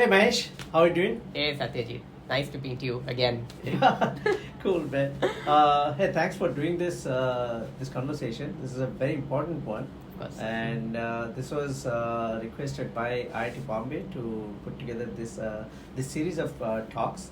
Mahesh, how are you doing? Hey Satyajit, nice to meet you again. Yeah, cool, man. Hey, thanks for doing this conversation. This is a very important one. Of course. And this was requested by IIT Bombay to put together this series of talks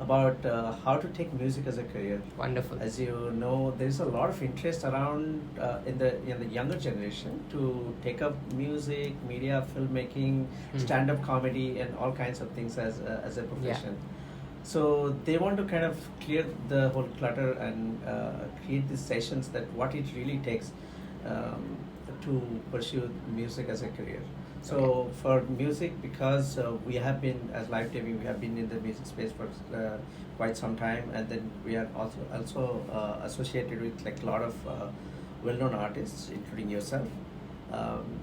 about how to take music as a career. Wonderful. As you know, there is a lot of interest around in the younger generation to take up music, media, filmmaking, stand-up comedy, and all kinds of things as a profession. Yeah. So they want to kind of clear the whole clutter and create these sessions that what it really takes to pursue music as a career. So for music, because we have been, as LivDemy, we have been in the music space for quite some time, and then we are also associated with like a lot of well-known artists, including yourself.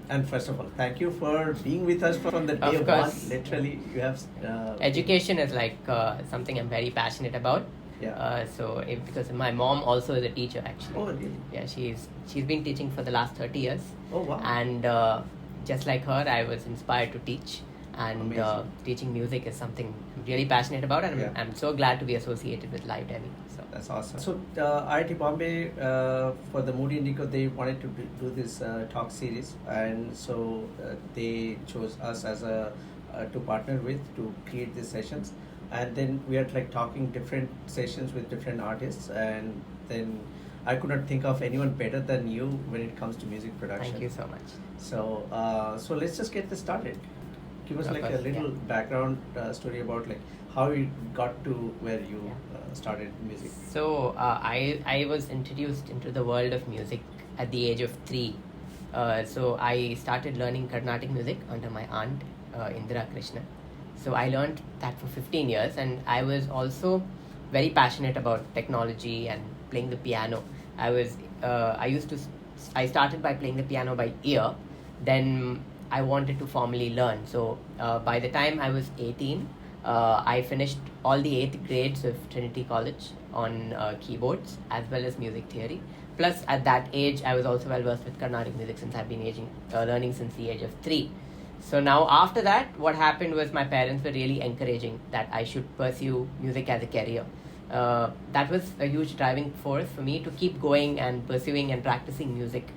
And first of all, thank you for being with us from the day one. Literally, you have education is like something I'm very passionate about. Yeah. Because my mom also is a teacher actually. Oh, really? Yeah, she's been teaching for the last 30 years. Oh, wow. And just like her, I was inspired to teach. And teaching music is something I'm really passionate about, and I'm so glad to be associated with LivDemy. So that's awesome. So IIT Bombay, for the Mood Indigo, they wanted to do this talk series, and so they chose us as to partner with to create these sessions. And then we are like talking different sessions with different artists, and then I could not think of anyone better than you when it comes to music production. Thank you so much. So let's just get this started. Give us like a little background story about like how you got to where you started music. So I was introduced into the world of music at the age of 3. So I started learning Carnatic music under my aunt Indira Krishna. So I learned that for 15 years, and I was also very passionate about technology and playing the piano. I started by playing the piano by ear, then I wanted to formally learn. So by the time I was 18, I finished all the 8th grades of Trinity College on keyboards as well as music theory. Plus at that age, I was also well versed with Carnatic music since I've been learning since the age of 3. So now after that, what happened was my parents were really encouraging that I should pursue music as a career. That was a huge driving force for me to keep going and pursuing and practicing music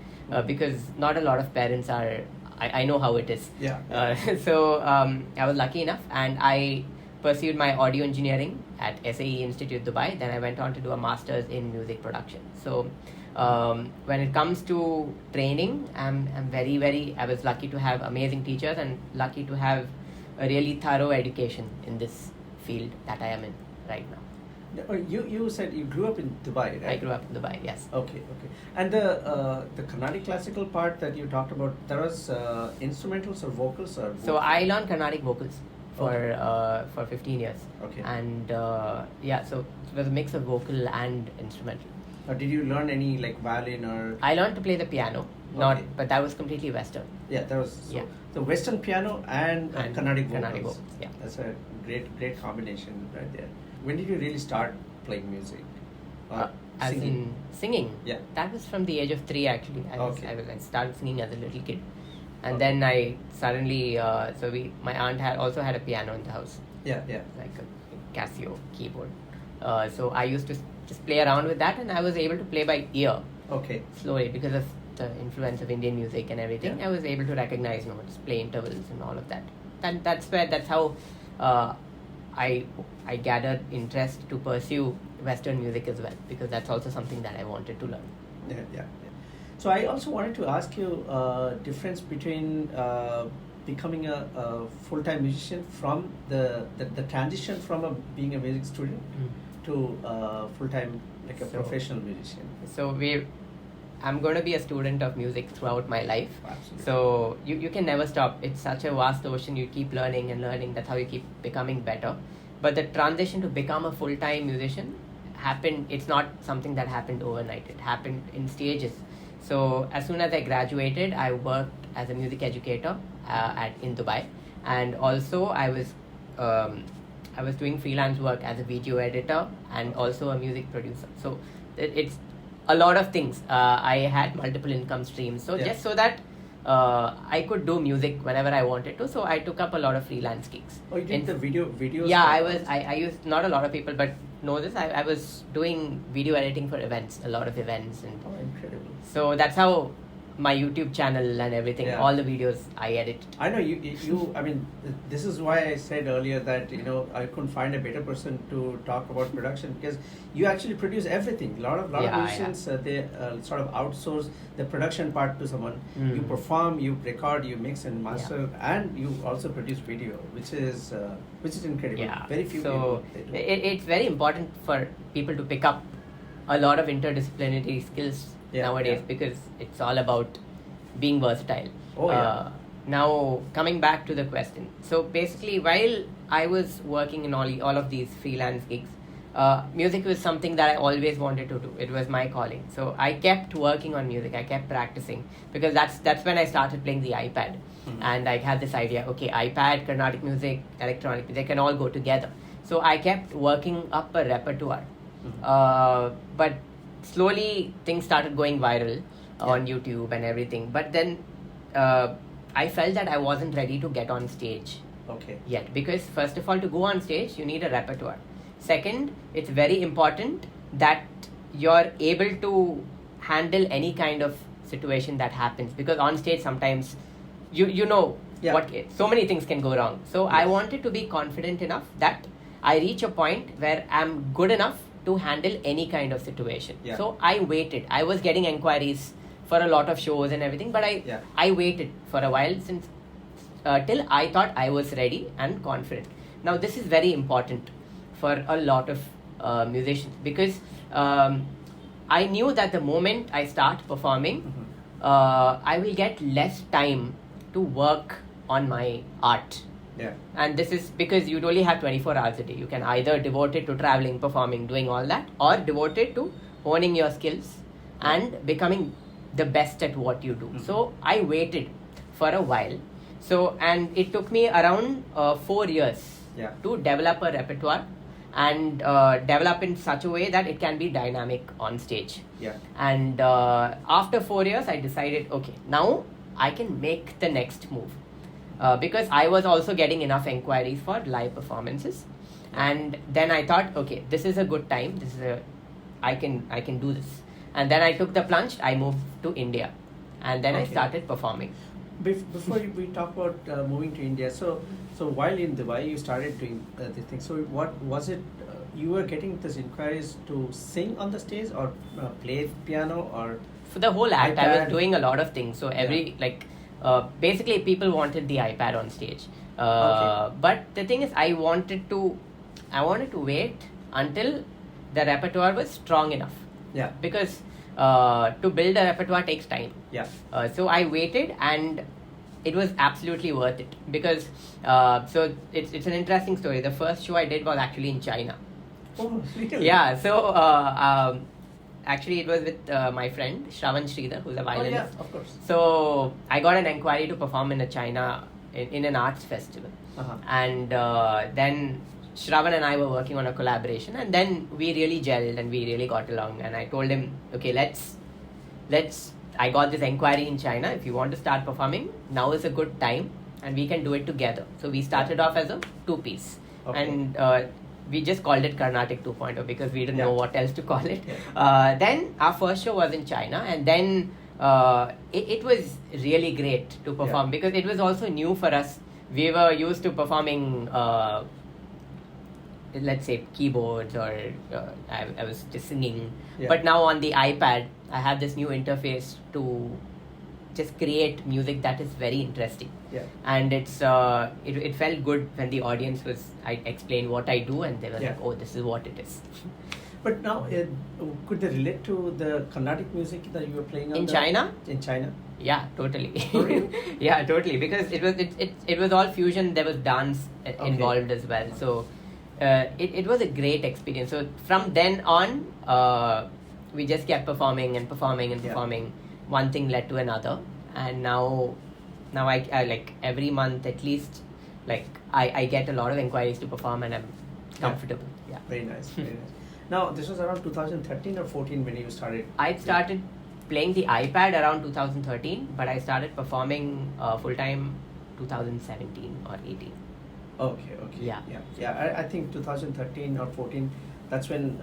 because not a lot of parents are, I know how it is. Yeah. So I was lucky enough, and I pursued my audio engineering at SAE Institute Dubai. Then I went on to do a master's in music production. So when it comes to training, I was lucky to have amazing teachers and lucky to have a really thorough education in this field that I am in right now. You said you grew up in Dubai, right? I grew up in Dubai, yes. Okay. And the Carnatic classical part that you talked about, there was instrumentals or vocals or both? So I learned Carnatic vocals for 15 years. Okay. And so it was a mix of vocal and instrumental. Did you learn any like violin or? I learned to play the piano, but that was completely Western. Yeah, that was the Western piano and Carnatic vocals. Yeah. That's a great combination right there. When did you really start playing music? As in singing? Yeah. That was from the age of 3 actually. I started singing as a little kid. And then I suddenly, my aunt also had a piano in the house. Yeah. Like a Casio keyboard. So I used to just play around with that, and I was able to play by ear. Okay. Slowly, because of the influence of Indian music and everything. Yeah. I was able to recognize notes, play intervals and all of that. And that's how I gathered interest to pursue Western music as well, because that's also something that I wanted to learn. Yeah. So I also wanted to ask you difference between becoming a full-time musician from the transition from being a music student to full-time like a professional musician. So I'm going to be a student of music throughout my life. Absolutely. So you can never stop. It's such a vast ocean. You keep learning and learning. That's how you keep becoming better. But the transition to become a full-time musician happened. It's not something that happened overnight. It happened in stages. So as soon as I graduated, I worked as a music educator in Dubai, and also I was doing freelance work as a video editor and also a music producer. So it's a lot of things. I had multiple income streams. So just so that I could do music whenever I wanted to, so I took up a lot of freelance gigs. Oh, you did the videos? Yeah, I used, not a lot of people, but know this, I was doing video editing for events, a lot of events. And oh, incredible. so that's how my YouTube channel and everything, all the videos I edit. I know you, I mean, this is why I said earlier that, I couldn't find a better person to talk about production, because you actually produce everything. A lot of musicians, they sort of outsource the production part to someone. You perform, you record, you mix and master, and you also produce video, which is incredible. Yeah. Very few so people. It's very important for people to pick up a lot of interdisciplinary skills nowadays, because it's all about being versatile. Now, coming back to the question. So basically, while I was working in all of these freelance gigs, music was something that I always wanted to do. It was my calling. So I kept working on music. I kept practicing, because that's when I started playing the iPad. And I had this idea, okay, iPad, Carnatic music, electronic music, they can all go together. So I kept working up a repertoire. But slowly things started going viral on YouTube and everything. But then I felt that I wasn't ready to get on stage yet. Because first of all, to go on stage, you need a repertoire. Second, it's very important that you're able to handle any kind of situation that happens. Because on stage, sometimes, so many things can go wrong. So I wanted to be confident enough that I reach a point where I'm good enough to handle any kind of situation. So I waited. I was getting inquiries for a lot of shows and everything, but I waited for a while since till I thought I was ready and confident. Now this is very important for a lot of musicians, because I knew that the moment I start performing, I will get less time to work on my art. And this is because you'd only have 24 hours a day. You can either devote it to traveling, performing, doing all that, or devote it to honing your skills and becoming the best at what you do. So I waited for a while. So, and it took me around 4 years to develop a repertoire and develop in such a way that it can be dynamic on stage. And after 4 years, I decided, okay, now I can make the next move. Because I was also getting enough inquiries for live performances, and then I thought, okay, this is a good time. I can do this, and then I took the plunge. I moved to India, and then I started performing. Before we talk about moving to India, so while in Dubai you started doing the thing. So what was it? You were getting these inquiries to sing on the stage or play piano, or for the whole act? I was doing a lot of things. So basically, people wanted the iPad on stage, but the thing is, I wanted to wait until the repertoire was strong enough. Because to build a repertoire takes time. So I waited, and it was absolutely worth it, because so it's an interesting story. The first show I did was actually in China. Oh, really? Yeah. So actually, it was with my friend Shravan Sridhar, who's a violinist. Oh, yeah, of course. So I got an inquiry to perform in China in an arts festival. And then Shravan and I were working on a collaboration, and then we really gelled and we really got along. And I told him, okay, let's. I got this inquiry in China. If you want to start performing, now is a good time, and we can do it together. So we started off as a 2-piece, and we just called it Carnatic 2.0 because we didn't know what else to call it. Then our first show was in China, and then it was really great to perform because it was also new for us. We were used to performing, let's say, keyboards, or I was just singing. But now on the iPad, I have this new interface to just create music that is very interesting. And it's it felt good when the audience I explained what I do, and they were like, oh, this is what it is. But now, could they relate to the Carnatic music that you were playing in China? In China? Yeah, totally. Oh, really? Yeah, totally. Because it was all fusion. There was dance involved as well. So it was a great experience. So from then on, we just kept performing and performing and performing. One thing led to another, and now I like every month at least, like I get a lot of inquiries to perform, and I'm comfortable. Very nice. Very nice. Now, this was around 2013 or 14 when you started? I started playing the iPad around 2013, but I started performing full time 2017 or 18. Okay. Yeah. I think 2013 or 14. That's when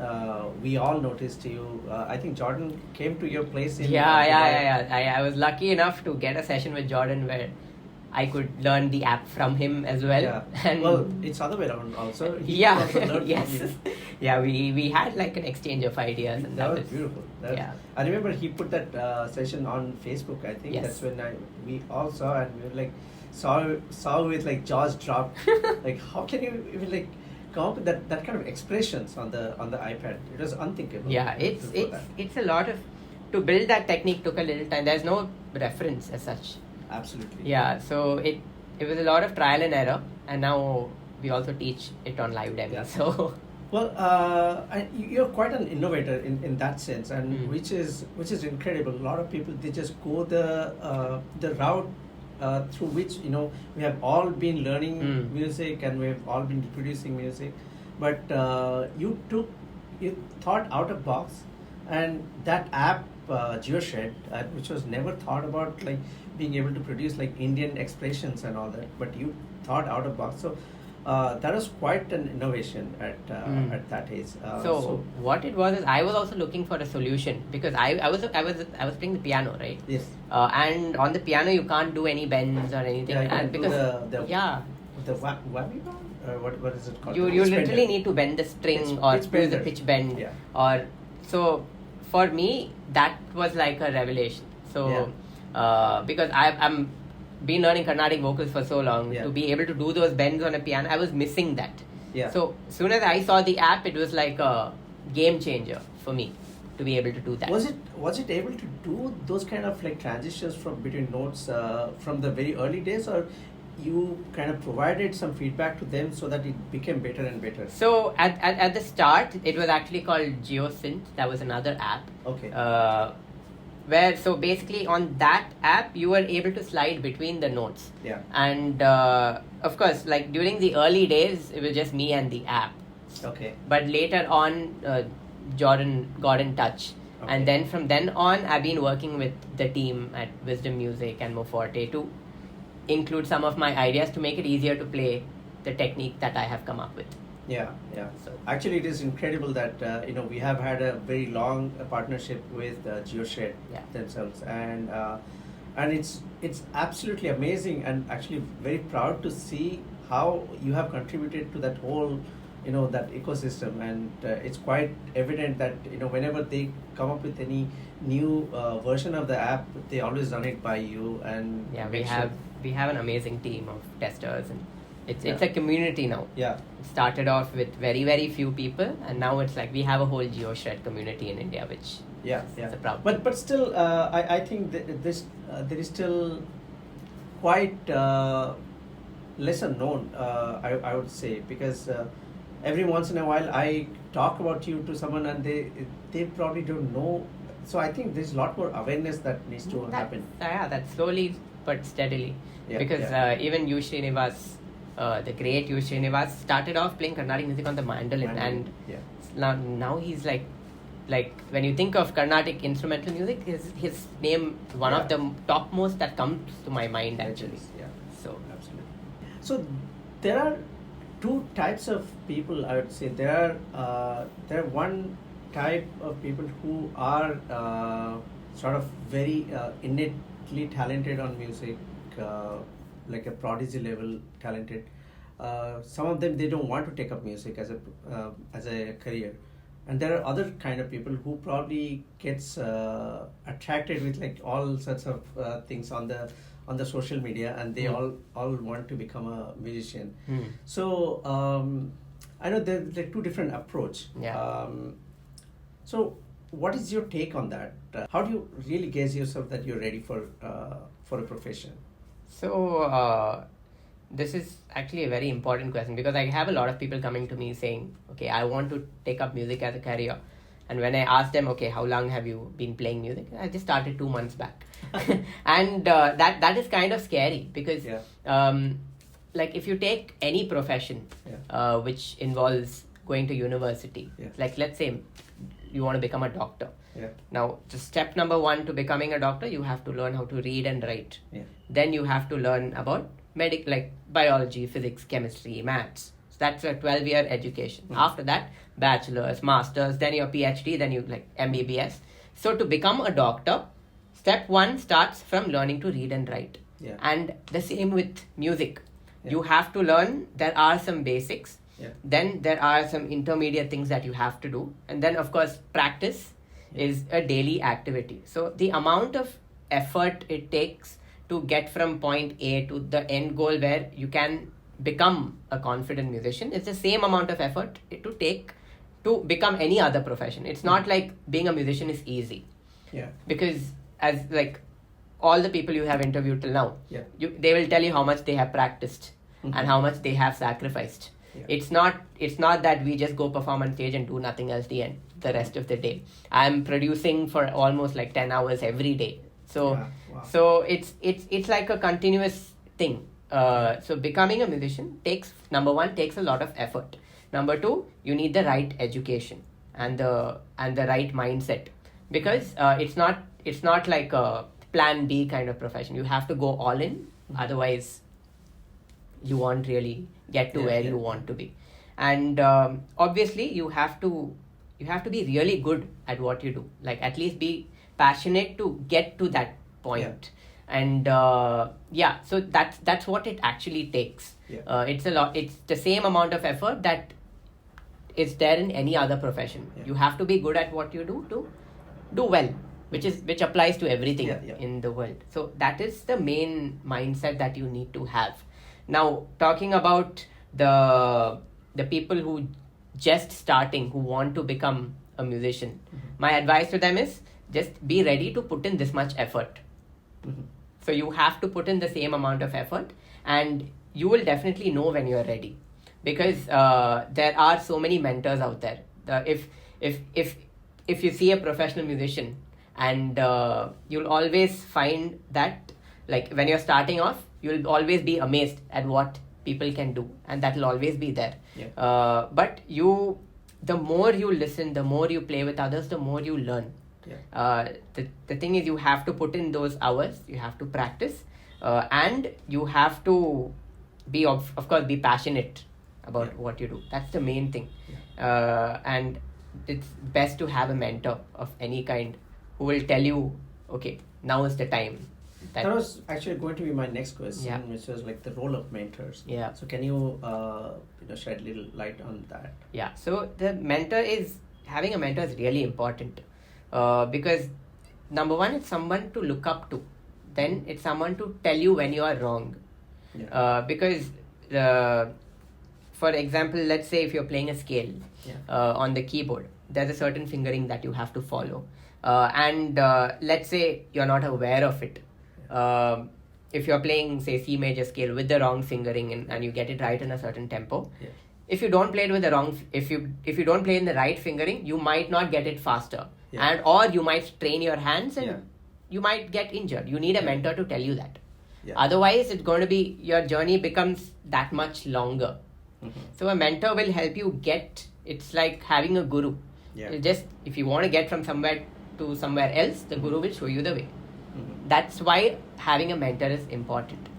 we all noticed you. I think Jordan came to your place. Yeah. I was lucky enough to get a session with Jordan where I could learn the app from him as well. Yeah. And well, it's other way around also. He yeah. also learned Yes. from you. Yeah. We had like an exchange of ideas, and That was beautiful. Yeah. I remember he put that session on Facebook. I think Yes. that's when we all saw, and we were like saw with like jaws dropped. Like, how can you even like come up with that kind of expressions on the iPad? It was unthinkable. Yeah, it's a lot of, to build that technique took a little time. There's no reference as such. Absolutely. Yeah, so it was a lot of trial and error, and now we also teach it on LivDemy. Yeah. So well, you're quite an innovator in that sense, and which is incredible. A lot of people, they just go the route through which we have all been learning music, and we have all been producing music, but you thought out of box, and that app GeoShred, which was never thought about like being able to produce like Indian expressions and all that, but you thought out of box. So that was quite an innovation at that age. So what it was is I was also looking for a solution, because I was playing the piano, right? Yes. And on the piano you can't do any bends or anything, Yeah, you and can because do the whammy bar? What is it called? you literally need to bend the string or do the pitch bend. Yeah. Or so for me that was like a revelation. So because I'm been learning Carnatic vocals for so long, to be able to do those bends on a piano, I was missing that. Yeah. So soon as I saw the app, it was like a game changer for me to be able to do that. Was it able to do those kind of like transitions from between notes from the very early days, or you kind of provided some feedback to them so that it became better and better? So at the start, it was actually called GeoSynth. That was another app. Okay. Where so basically on that app you were able to slide between the notes. Yeah. And of course, like during the early days, it was just me and the app. Okay. But later on, Jordan got in touch. Okay. And then from then on, I've been working with the team at Wisdom Music and Moforte to include some of my ideas to make it easier to play the technique that I have come up with. Yeah. So actually, it is incredible that we have had a very long partnership with GeoShred themselves, and it's absolutely amazing, and actually very proud to see how you have contributed to that whole that ecosystem, and it's quite evident that whenever they come up with any new version of the app, they always run it by you. And we have an amazing team of testers, and it's a community now. Yeah. It started off with very, very few people, and now it's like we have a whole GeoShred community in India, which is a proud. But still, I think there is still quite lesser known. I would say, because every once in a while I talk about you to someone, and they probably don't know. So I think there's a lot more awareness that needs to happen. That's slowly but steadily. Because even U. Srinivas, the great U. Srinivas, started off playing Carnatic music on the mandolin, and now he's like when you think of Carnatic instrumental music, his name one of the topmost that comes to my mind actually. So absolutely. So there are two types of people, I would say. There are one type of people who are sort of very innately talented on music, like a prodigy level talented. Some of them, they don't want to take up music as a career, and there are other kind of people who probably gets attracted with like all sorts of things on the social media, and they all want to become a musician. So I know there's like two different approach. So what is your take on that? How do you really gauge yourself that you're ready for a profession? So this is actually a very important question, because I have a lot of people coming to me saying, okay, I want to take up music as a career. And when I ask them, okay, how long have you been playing music? I just started 2 months back. And that is kind of scary, because like if you take any profession which involves going to university, like let's say you want to become a doctor. Yeah. Now, the step number 1 to becoming a doctor, you have to learn how to read and write. Yeah. Then you have to learn about like biology, physics, chemistry, maths. So that's a 12-year education. After that, bachelor's, master's, then your PhD, then you like MBBS. So to become a doctor, step 1 starts from learning to read and write. Yeah. And the same with music. Yeah. You have to learn, there are some basics. Yeah. Then there are some intermediate things that you have to do. And then, of course, practice is a daily activity. So the amount of effort it takes to get from point A to the end goal where you can become a confident musician is the same amount of effort to take to become any other profession. It's not like being a musician is easy. Yeah. Because as like all the people you have interviewed till now, Yeah. they will tell you how much they have practiced and how much they have sacrificed. Yeah. It's not that we just go perform on stage and do nothing else the rest of the day. I'm producing for almost like 10 hours every day. So Yeah. Wow. so it's like a continuous thing. So becoming a musician number 1 takes a lot of effort. Number 2, you need the right education and the right mindset, because it's not like a plan B kind of profession. You have to go all in, otherwise you won't really get to where you want to be. And obviously you have to be really good at what you do, like at least be passionate to get to that point. And so that's what it actually takes. It's the same amount of effort that is there in any other profession. You have to be good at what you do to do well, which applies to everything in the world. So that is the main mindset that you need to have. Now, talking about the people who just starting, who want to become a musician, my advice to them is just be ready to put in this much effort. So you have to put in the same amount of effort, and you will definitely know when you are ready, because there are so many mentors out there. If you see a professional musician, and you'll always find that, like when you're starting off, you'll always be amazed at what people can do, and that will always be there. But the more you listen, the more you play with others, the more you learn. The thing is, you have to put in those hours, you have to practice, and you have to be of course be passionate about what you do. That's the main thing. And it's best to have a mentor of any kind who will tell you, okay, now is the time. That was actually going to be my next question, which was like the role of mentors. So can you shed a little light on that? So having a mentor is really important, because number 1, it's someone to look up to. Then it's someone to tell you when you are wrong. Because for example, let's say if you're playing a scale on the keyboard, there's a certain fingering that you have to follow, and let's say you're not aware of it. If you're playing, say, C major scale with the wrong fingering and you get it right in a certain tempo, if you don't play it with the wrong, if you don't play in the right fingering, you might not get it faster, and or you might strain your hands and you might get injured. You need a mentor to tell you that. Otherwise, it's going to be, your journey becomes that much longer. So a mentor will help you it's like having a guru. Just if you want to get from somewhere to somewhere else, the guru will show you the way. That's why having a mentor is important.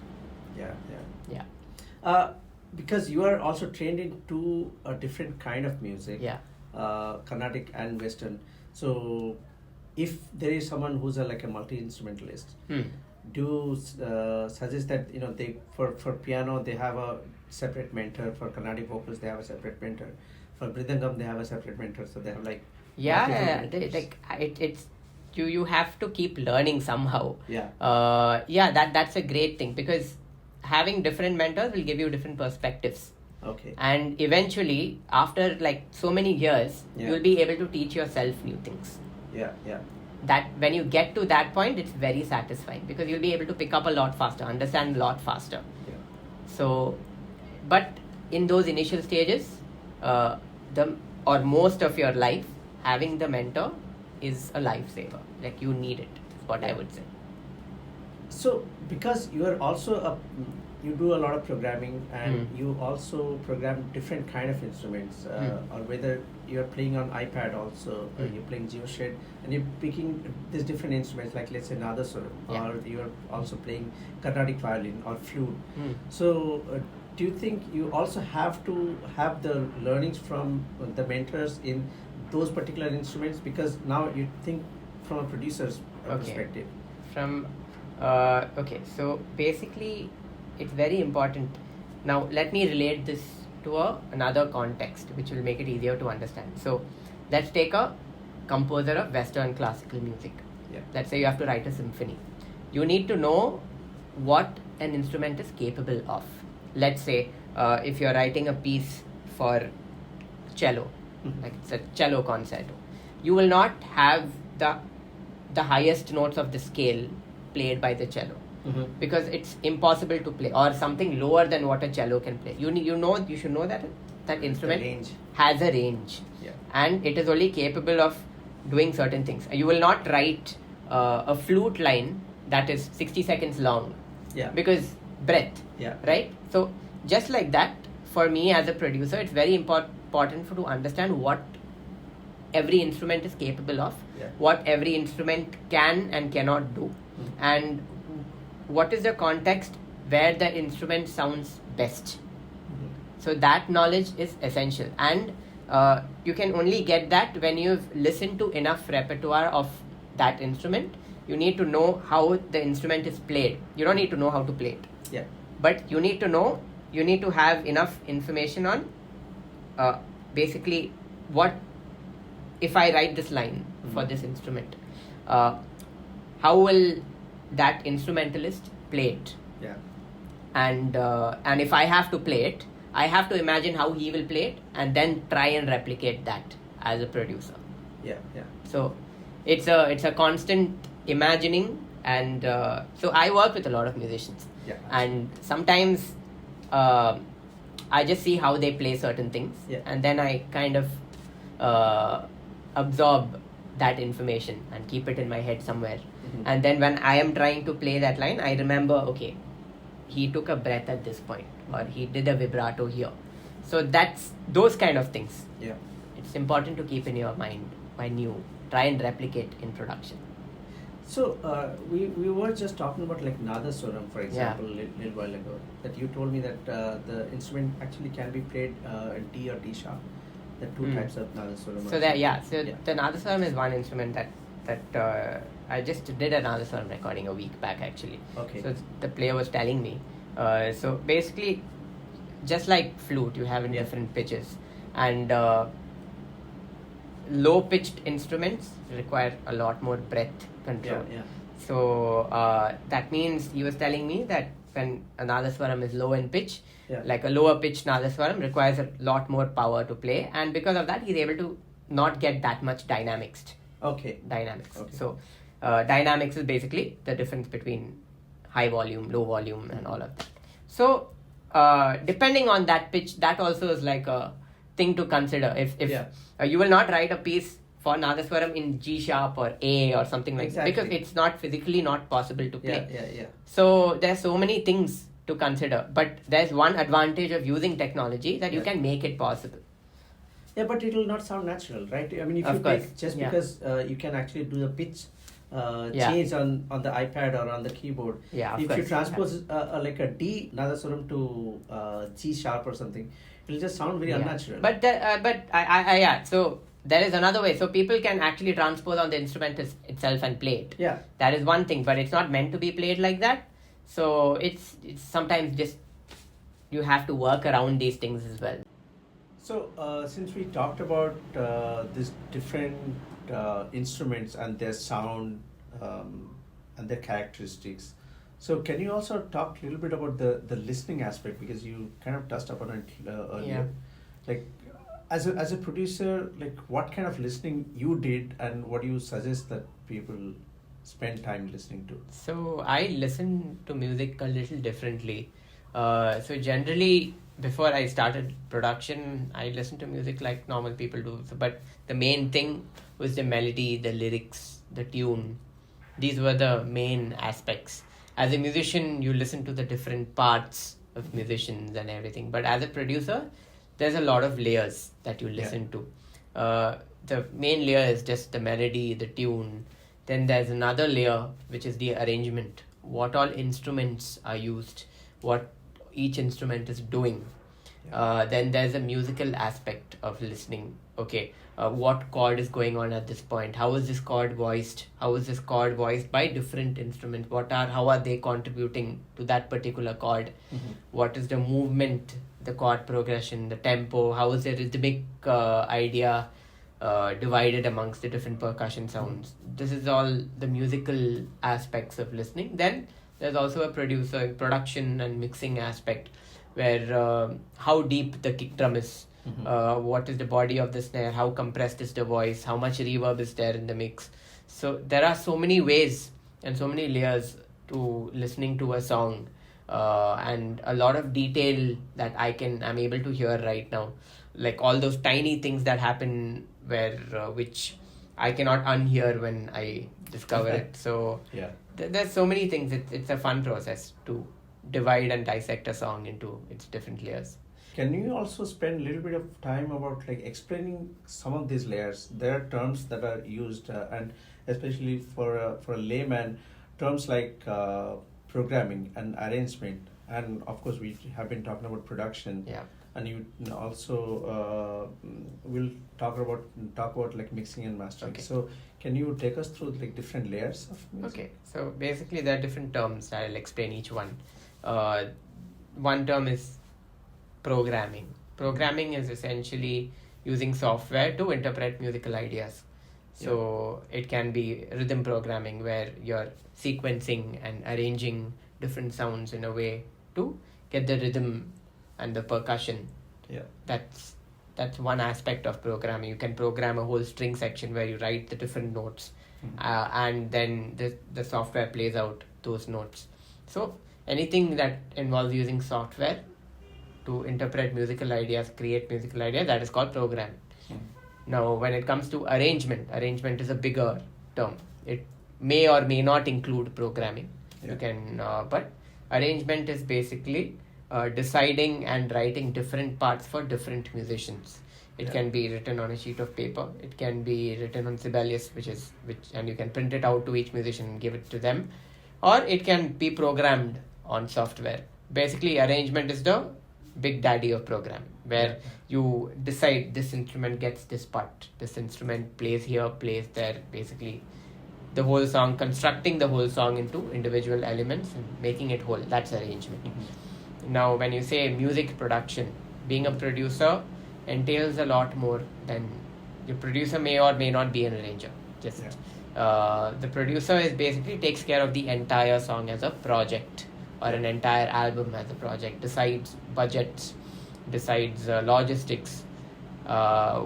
Because you are also trained into a different kind of music, Carnatic and Western. So if there is someone who's like a multi-instrumentalist, do suggest that they for piano they have a separate mentor, for Carnatic vocals they have a separate mentor, for Mridangam they have a separate mentor, so they have like it's you have to keep learning somehow. That's a great thing, because having different mentors will give you different perspectives. And eventually, after like so many years, you'll be able to teach yourself new things. That when you get to that point, it's very satisfying, because you'll be able to pick up a lot faster, understand a lot faster. So, but in those initial stages, most of your life, having the mentor is a lifesaver. Like, you need it, is what I would say. So because you are also you do a lot of programming and you also program different kind of instruments, or whether you're playing on iPad also, you're playing GeoShred and you're picking these different instruments like let's say Nadaswaram, or you're also playing Carnatic violin or flute. So do you think you also have to have the learnings from the mentors in those particular instruments, because now you think from a producer's perspective? Okay, so basically it's very important. Now let me relate this to another context which will make it easier to understand. So let's take a composer of Western classical music. Let's say you have to write a symphony. You need to know what an instrument is capable of. Let's say if you're writing a piece for cello, like it's a cello concerto, you will not have the highest notes of the scale played by the cello, because it's impossible to play, or something lower than what a cello can play. You should know that instrument has a range, and it is only capable of doing certain things. You will not write a flute line that is 60 seconds long, because breath, right? So just like that, for me as a producer, it's very important to understand what every instrument is capable of, what every instrument can and cannot do, and what is the context where the instrument sounds best. So that knowledge is essential, and you can only get that when you've listened to enough repertoire of that instrument. You need to know how the instrument is played. You don't need to know how to play it, but you need to have enough information on basically what, if I write this line for this instrument, how will that instrumentalist play it? And if I have to play it, I have to imagine how he will play it and then try and replicate that as a producer. So it's a constant imagining, and so I work with a lot of musicians, and sometimes I just see how they play certain things, and then I kind of absorb that information and keep it in my head somewhere. And then when I am trying to play that line, I remember, okay, he took a breath at this point, or he did a vibrato here. So that's those kind of things. It's important to keep in your mind when you try and replicate in production. So we were just talking about like Nadaswaram, for example, a little while ago, that you told me that the instrument actually can be played in D or D sharp. The two types of Nadaswaram. So the Nadaswaram is one instrument that I just did a Nadaswaram recording a week back actually. So the player was telling me. So basically, just like flute, you have in different pitches, and low pitched instruments require a lot more breath control. So that means he was telling me that when a Nadaswaram is low in pitch, like a lower pitched Nadaswaram requires a lot more power to play, and because of that he's able to not get that much dynamics. So dynamics is basically the difference between high volume, low volume, and all of that. So depending on that pitch, that also is like a thing to consider. If you will not write a piece for Nadaswaram in G sharp or A or something like that, because it's not physically not possible to play. So there's so many things to consider, but there's one advantage of using technology, that you can make it possible. But it will not sound natural, right? I mean, if you take just because you can actually do the pitch change on the iPad or on the keyboard. If you transpose like a D Nadaswaram to G sharp or something, it'll just sound very unnatural. But so there is another way. So people can actually transpose on the instrument itself and play it. That is one thing, but it's not meant to be played like that. So it's sometimes just you have to work around these things as well. So since we talked about these different instruments and their sound and their characteristics, so can you also talk a little bit about the listening aspect, because you kind of touched upon it earlier. Like as a producer, like what kind of listening you did and what do you suggest that people spend time listening to? So I listen to music a little differently. So generally, before I started production, I listened to music like normal people do. But the main thing was the melody, the lyrics, the tune. These were the main aspects. as a musician, you listen to the different parts of musicians and everything. But as a producer, there's a lot of layers that you listen to. The main layer is just the melody, the tune. Then there's another layer, which is the arrangement. What all instruments are used, what each instrument is doing. Then there's a musical aspect of listening. Okay, what chord is going on at this point? How is this chord voiced? How is this chord voiced by different instruments? How are they contributing to that particular chord? What is the movement, the chord progression, the tempo? How is the rhythmic idea divided amongst the different percussion sounds? This is all the musical aspects of listening. Then there's also a production and mixing aspect, where how deep the kick drum is, what is the body of the snare, how compressed is the voice, how much reverb is there in the mix. So there are so many ways and so many layers to listening to a song, and a lot of detail that I'm able to hear right now, like all those tiny things that happen which I cannot unhear when I discover it. So there's so many things. It's a fun process to divide and dissect a song into its different layers. Can you also spend a little bit of time about like explaining some of these layers? There are terms that are used, and especially for a layman, terms like programming and arrangement, and of course we have been talking about production. And you also will talk about like mixing and mastering. Okay. So can you take us through like different layers of music? Okay, so basically there are different terms. I'll explain each one. One term is programming. Programming is essentially using software to interpret musical ideas. So it can be rhythm programming, where you're sequencing and arranging different sounds in a way to get the rhythm and the percussion. That's one aspect of programming. You can program a whole string section where you write the different notes, and then the software plays out those notes. So anything that involves using software to interpret musical ideas, create musical ideas, that is called programming. Now, when it comes to arrangement is a bigger term. It may or may not include programming. You can, but arrangement is basically deciding and writing different parts for different musicians. It can be written on a sheet of paper. It can be written on Sibelius, and you can print it out to each musician and give it to them, or it can be programmed on software. Basically, arrangement is the big daddy of programming, where you decide this instrument gets this part, this instrument plays here, plays there. Basically, the whole song, constructing the whole song into individual elements and making it whole. That's arrangement. Now, when you say music production, being a producer entails a lot more than your producer may or may not be an arranger. The producer is basically takes care of the entire song as a project, or an entire album as a project, decides budgets, decides logistics,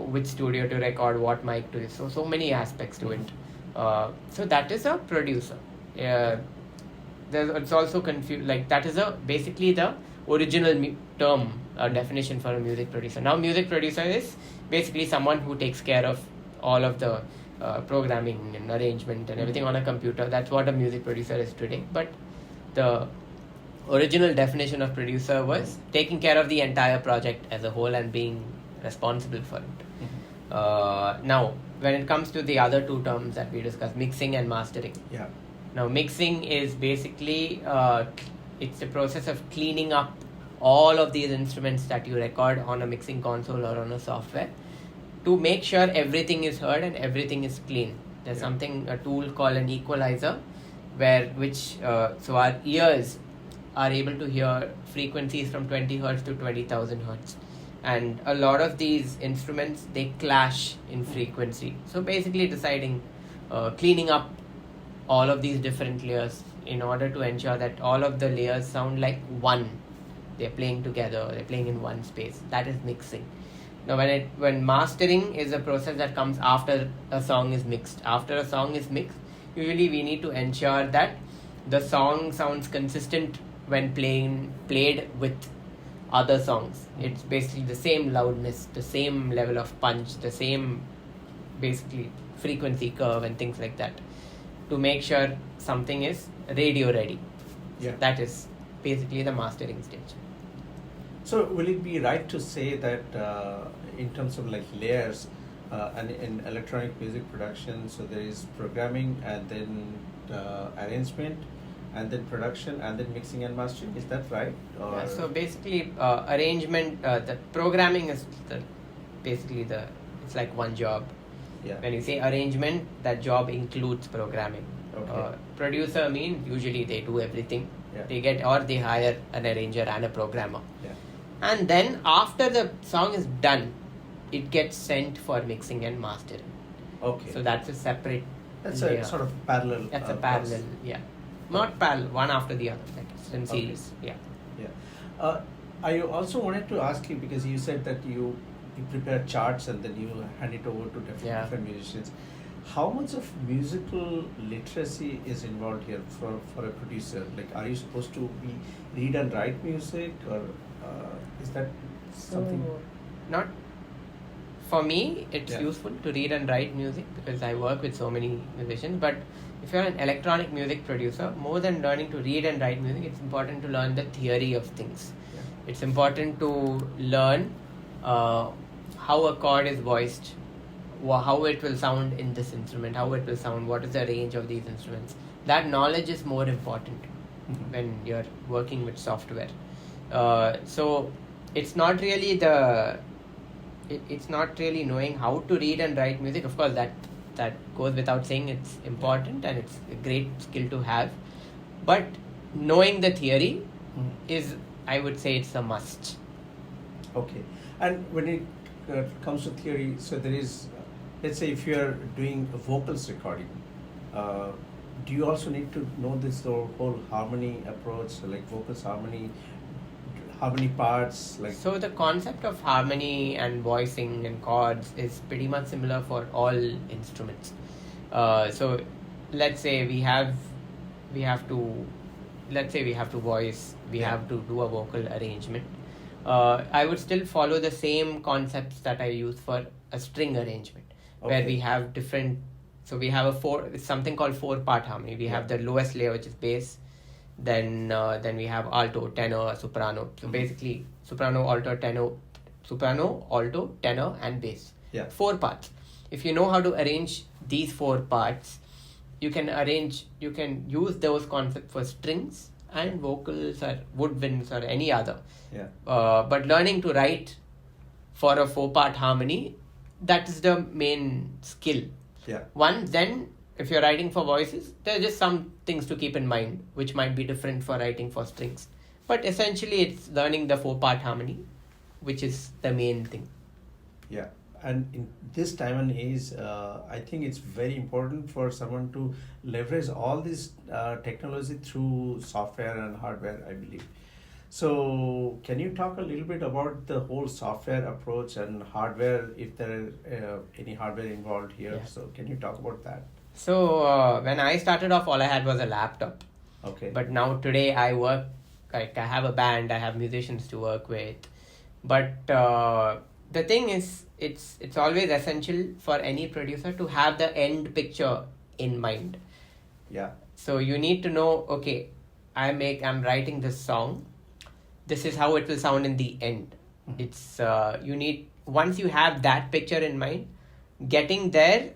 which studio to record, what mic to use. So many aspects to it. So that is a producer. It's also confused. Like that is basically the original term definition for a music producer. Now, music producer is basically someone who takes care of all of the programming and arrangement and everything on a computer. That's what a music producer is today. But the original definition of producer was taking care of the entire project as a whole and being responsible for it. Now, when it comes to the other two terms that we discussed, mixing and mastering. Now, mixing is basically it's the process of cleaning up all of these instruments that you record on a mixing console or on a software to make sure everything is heard and everything is clean. There's a tool called an equalizer, so our ears are able to hear frequencies from 20 hertz to 20,000 hertz. And a lot of these instruments, they clash in frequency. So basically cleaning up all of these different layers in order to ensure that all of the layers sound like one. They're playing together, they're playing in one space. That is mixing. Now, when mastering is a process that comes after a song is mixed. After a song is mixed, usually we need to ensure that the song sounds consistent when played with other songs. It's basically the same loudness, the same level of punch, the same basically frequency curve and things like that, to make sure something is radio ready. Yeah. That is basically the mastering stage. So will it be right to say that in terms of like layers and in electronic music production, so there is programming and then arrangement and then production and then mixing and mastering, is that right? Or Yeah, so basically arrangement, the programming is basically it's like one job. yeah. When you say arrangement, that job includes programming. Okay. Producer means usually they do everything. Yeah. They hire an arranger and a programmer. Yeah. And then after the song is done, it gets sent for mixing and mastering. Okay. So that's a separate. That's a sort of parallel. That's a process. parallel, yeah. Not parallel, one after the other, like it's in Okay. series. Yeah. Yeah. I also wanted to ask you, because you said that you prepare charts and then you hand it over to different musicians. How much of musical literacy is involved here for a producer? Like, are you supposed to read and write music, or is that something? Not for me, it's Yeah. useful to read and write music because I work with so many musicians. But if you're an electronic music producer, more than learning to read and write music, it's important to learn the theory of things. Yeah. It's important to learn how a chord is voiced, how it will sound in this instrument, how it will sound, what is the range of these instruments. That knowledge is more important when you're working with software. So it's not really it's not really knowing how to read and write music. Of course, that goes without saying. It's important and it's a great skill to have. But knowing the theory is, I would say, it's a must. Okay. And when it comes to theory, so there is, let's say if you're doing a vocals recording, do you also need to know this whole harmony approach, like vocals harmony parts? Like, so the concept of harmony and voicing and chords is pretty much similar for all instruments. So let's say we have to voice, we have to do a vocal arrangement. I would still follow the same concepts that I use for a string arrangement, where we have different. So we have something called 4-part harmony. We have the lowest layer, which is bass. Then we have alto, tenor, soprano. So basically, soprano, alto, tenor, and bass. Yeah. 4 parts. If you know how to arrange these 4 parts, you can use those concepts for strings and vocals or woodwinds or any other. Yeah. But learning to write for a 4-part harmony, that is the main skill. Yeah. Then if you're writing for voices, there are just some things to keep in mind which might be different for writing for strings. But essentially, it's learning the 4-part harmony, which is the main thing. Yeah. And in this time and age, I think it's very important for someone to leverage all this technology through software and hardware, I believe. So can you talk a little bit about the whole software approach and hardware, if there are any hardware involved here? Yeah. So can you talk about that? So when I started off, all I had was a laptop. Okay. But now today I work, like I have a band, I have musicians to work with. But the thing is, it's always essential for any producer to have the end picture in mind. Yeah. So you need to know, okay, I'm writing this song. This is how it will sound in the end. It's once you have that picture in mind, getting there,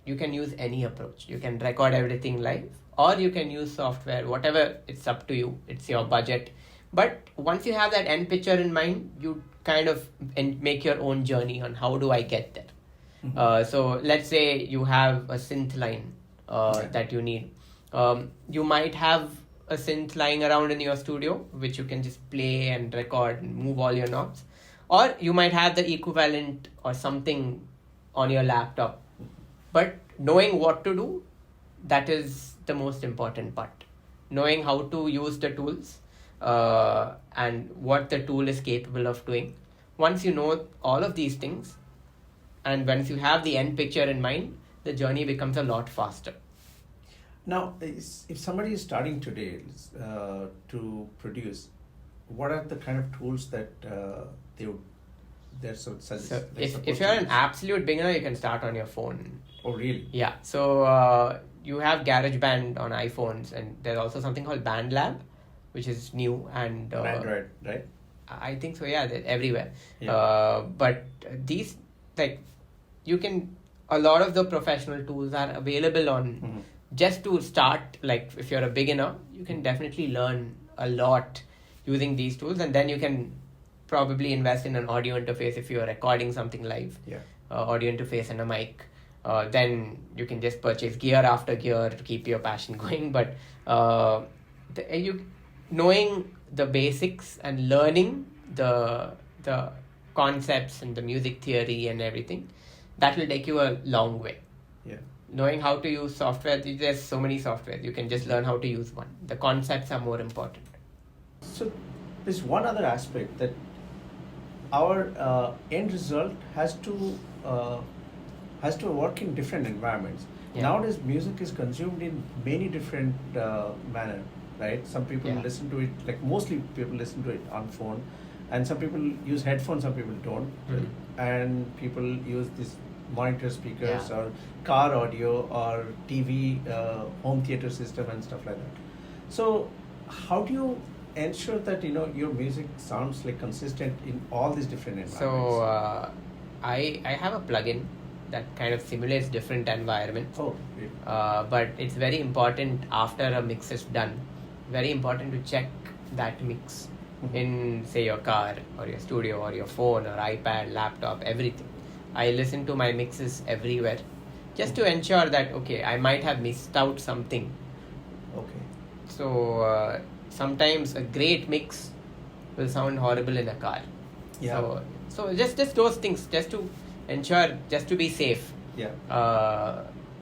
you can use any approach. You can record everything live, or you can use software, whatever, it's up to you. It's your budget. But once you have that end picture in mind, you kind of make your own journey on how do I get there. So let's say you have a synth line that you need. You might have a synth lying around in your studio, which you can just play and record and move all your knobs. Or you might have the equivalent or something on your laptop. But knowing what to do, that is the most important part. Knowing how to use the tools and what the tool is capable of doing. Once you know all of these things, and once you have the end picture in mind, the journey becomes a lot faster. Now, if somebody is starting today to produce, what are the kind of tools that they're suggest? So if you're an absolute beginner, you can start on your phone. Oh, really? Yeah. So you have GarageBand on iPhones, and there's also something called BandLab. which is new and On Android, right? I think so. Yeah, they're everywhere. Yeah. But these, like, you can. A lot of the professional tools are available on. Just to start. Like, if you're a beginner, you can definitely learn a lot using these tools, and then you can probably invest in an audio interface if you're recording something live. Yeah. Audio interface and a mic. Then you can just purchase gear after gear to keep your passion going. But knowing the basics and learning the concepts and the music theory and everything, that will take you a long way. Yeah. Knowing how to use software, there's so many softwares. You can just learn how to use one. The concepts are more important. So there's one other aspect that our end result has to work in different environments. Yeah. Nowadays, music is consumed in many different manner, right? Some people listen to it, like mostly people listen to it on phone, and some people use headphones, some people don't, and people use this monitor speakers or car audio or TV, home theater system and stuff like that. So how do you ensure that your music sounds like consistent in all these different environments? So I have a plugin that kind of simulates different environments. Oh, great. But it's very important after a mix is done. Very important to check that mix in, say, your car or your studio or your phone or iPad, laptop, everything. I listen to my mixes everywhere just to ensure that, okay, I might have missed out something. Okay. So sometimes a great mix will sound horrible in a car. Yeah. So just those things, just to ensure, just to be safe. Yeah.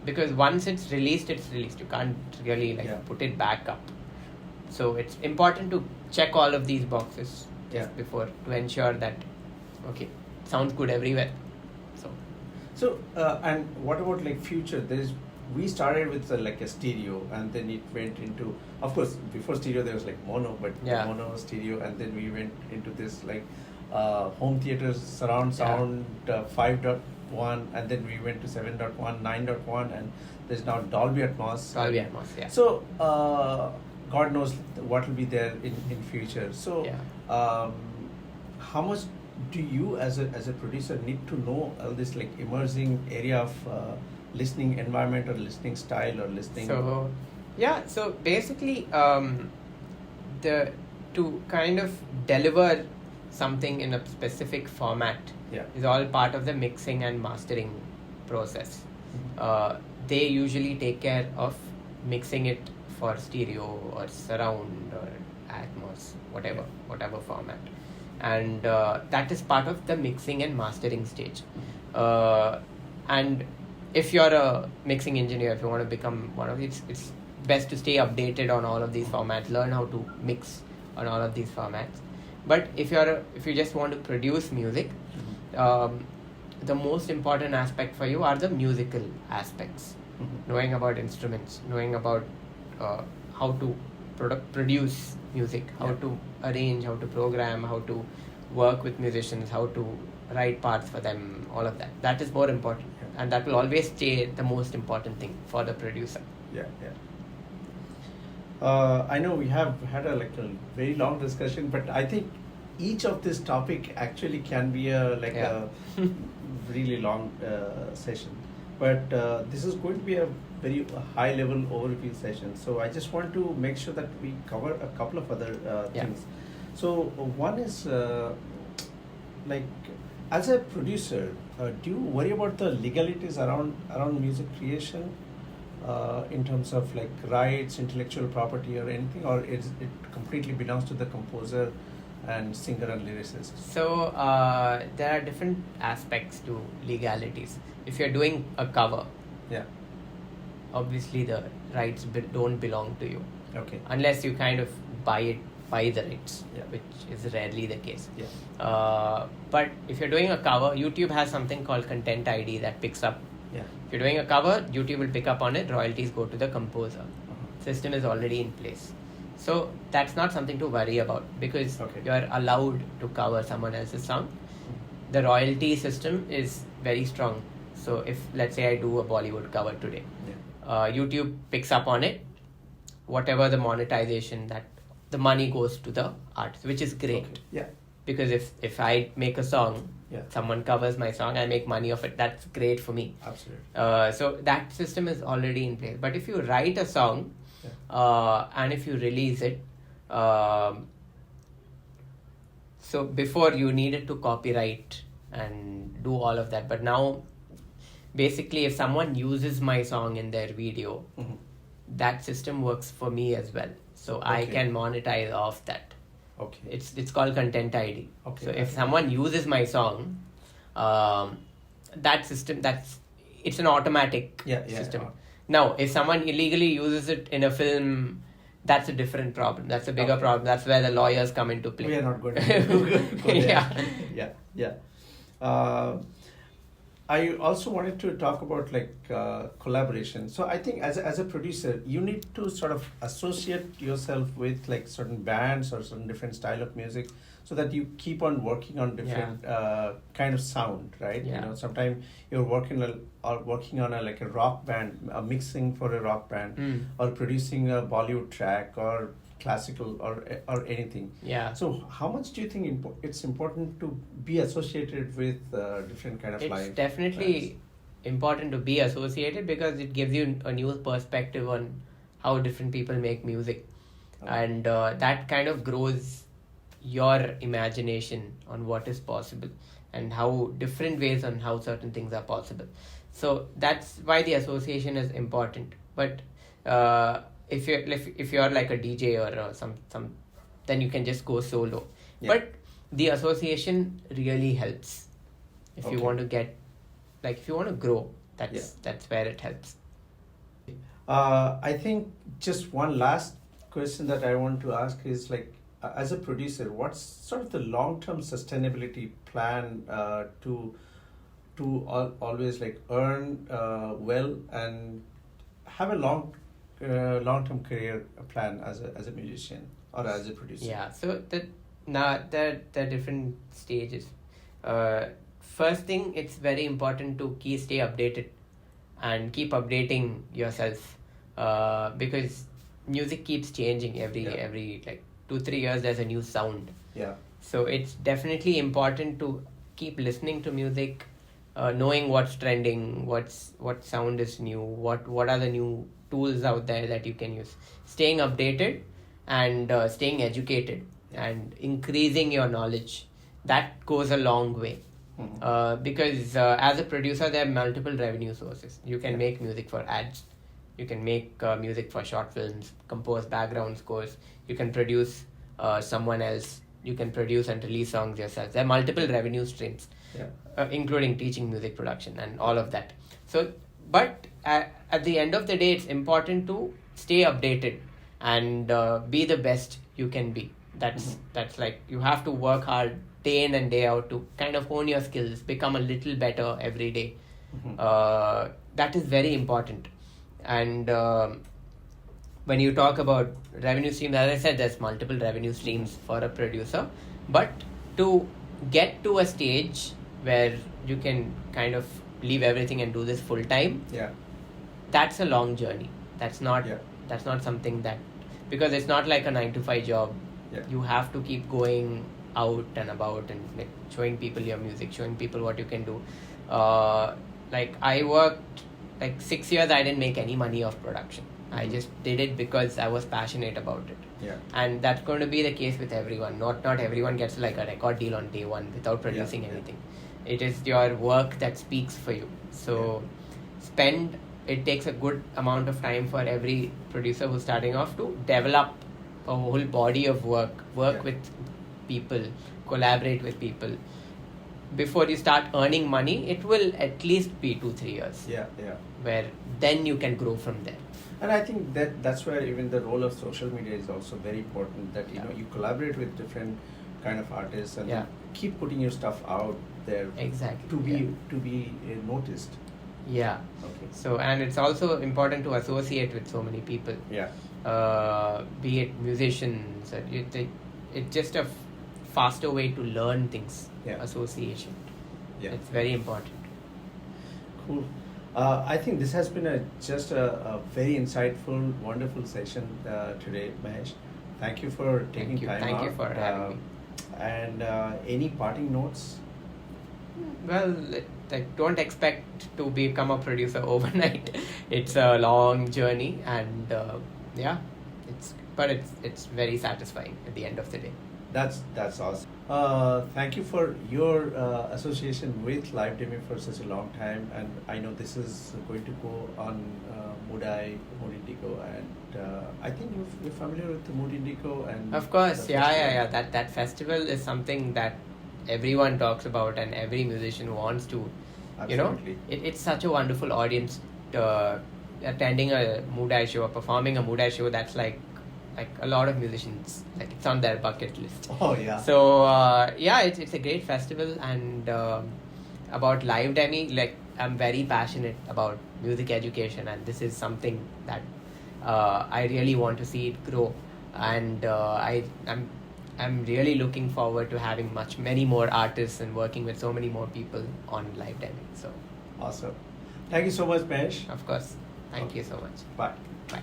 Because once it's released. You can't really put it back up. So it's important to check all of these boxes just before, to ensure that, okay, sounds good everywhere. So and what about like future? We started with like a stereo, and then it went into, of course, before stereo there was like mono, but mono, stereo, and then we went into this like home theaters, surround sound 5.1, and then we went to 7.1, 9.1, and there's now Dolby Atmos. Dolby Atmos, yeah. So God knows what will be there in future. So how much do you as a producer need to know all this like emerging area of listening environment or listening style or listening? So basically to kind of deliver something in a specific format is all part of the mixing and mastering process. They usually take care of mixing it for stereo or surround or Atmos, whatever format. And that is part of the mixing and mastering stage. And if you're a mixing engineer, if you want to become one of these, it's best to stay updated on all of these formats, learn how to mix on all of these formats. But if you just want to produce music, the most important aspect for you are the musical aspects. Knowing about instruments, knowing about how to produce music, how to arrange, how to program, how to work with musicians, how to write parts for them, all of that. That is more important, and that will always stay the most important thing for the producer. I know we have had a very long discussion, but I think each of this topic actually can be a really long session. But this is going to be a very high level overview session. So I just want to make sure that we cover a couple of other things. So one is like, as a producer, do you worry about the legalities around music creation in terms of like rights, intellectual property or anything, or it completely belongs to the composer and singer and lyricist? So there are different aspects to legalities. If you're doing a cover, obviously the rights don't belong to you. Okay. Unless you kind of buy the rights, which is rarely the case. But if you're doing a cover, YouTube has something called Content ID that picks up. If you're doing a cover, YouTube will pick up on it, royalties go to the composer. System is already in place. So that's not something to worry about, because you're allowed to cover someone else's song. The royalty system is very strong. So if, let's say, I do a Bollywood cover today, YouTube picks up on it, whatever the monetization that the money goes to the artist, which is great. Okay. Yeah. Because if I make a song, Yeah. someone covers my song, I make money of it. That's great for me. Absolutely. So that system is already in place. But if you write a song, and if you release it, so before you needed to copyright and do all of that, but now basically if someone uses my song in their video, that system works for me as well. So I can monetize off that. Okay. It's called content ID. Okay. So if someone uses my song, that system, it's an automatic system. Yeah. Now, if someone illegally uses it in a film, that's a different problem. That's a bigger problem. That's where the lawyers come into play. We are not going to go there. Yeah. I also wanted to talk about collaboration. So I think as a producer, you need to sort of associate yourself with like certain bands or certain different style of music, so that you keep on working on different kind of sound, right? Yeah. You know, sometimes you're working on a rock band, mixing for a rock band, or producing a Bollywood track or classical or anything. Yeah. So how much do you think it's important to be associated with different kind of live? It's definitely bands? important to be associated, because it gives you a new perspective on how different people make music. And that kind of grows your imagination on what is possible and how different ways on how certain things are possible. So that's why the association is important. But if you're like a DJ or some then you can just go solo. But the association really helps if you want to get, like, if you want to grow. That's where it helps. I think just one last question that I want to ask is, like, as a producer, what's sort of the long-term sustainability plan to always like earn well and have a long-term career plan as a musician or as a producer? Yeah, so there are different stages. First thing, it's very important to stay updated and keep updating yourself, because music keeps changing every like 2-3 years. There's a new sound. Yeah. So it's definitely important to keep listening to music, knowing what's trending, what sound is new, what are the new tools out there that you can use. Staying updated and staying educated and increasing your knowledge, that goes a long way. Because as a producer, there are multiple revenue sources. You can make music for ads, you can make music for short films, compose background scores, you can produce someone else, you can produce and release songs yourself. There are multiple revenue streams, including teaching music production and all of that. So, but at the end of the day, it's important to stay updated and be the best you can be. That's like, you have to work hard day in and day out to kind of hone your skills, become a little better every day. That is very important. And when you talk about revenue streams, as I said, there's multiple revenue streams for a producer. But to get to a stage where you can kind of leave everything and do this full time, that's a long journey. That's not something that, because it's not like a 9-to-5 job. You have to keep going out and about and like showing people your music, showing people what you can do. Like I worked like 6 years, I didn't make any money off production. I just did it because I was passionate about it. And that's going to be the case with everyone. Not everyone gets like a record deal on day one without producing anything. It is your work that speaks for you. So it takes a good amount of time for every producer who's starting off to develop a whole body of work with people, collaborate with people. Before you start earning money, it will at least be 2-3 years. Where then you can grow from there. And I think that's where even the role of social media is also very important, that you know, you collaborate with different kind of artists and keep putting your stuff out there to be noticed. Okay. So, and it's also important to associate with so many people. Be it musicians, it's just a faster way to learn things. Association. It's very important. Cool. I think this has been just a very insightful, wonderful session today, Mahesh. Thank you for taking time Thank out. you for having me. And any parting notes? Well, don't expect to become a producer overnight. It's a long journey, and yeah, it's very satisfying at the end of the day. That's awesome. Thank you for your association with LivDemy for such a long time, and I know this is going to go on Mood Indigo, and I think you're familiar with the Mood Indigo and. Of course, the yeah. festival. That festival is something that everyone talks about, and every musician wants to. Absolutely. It's such a wonderful audience. Attending a Mood show or performing a Mood show, that's like a lot of musicians, like it's on their bucket list. Oh yeah. So yeah, it's a great festival, and about LivDemy, like I'm very passionate about music education, and this is something that I really want to see it grow, and I'm really looking forward to having many more artists and working with so many more people on LivDemy. So Awesome. Thank you so much, Mahesh. of course, thank you so much. Bye. Bye.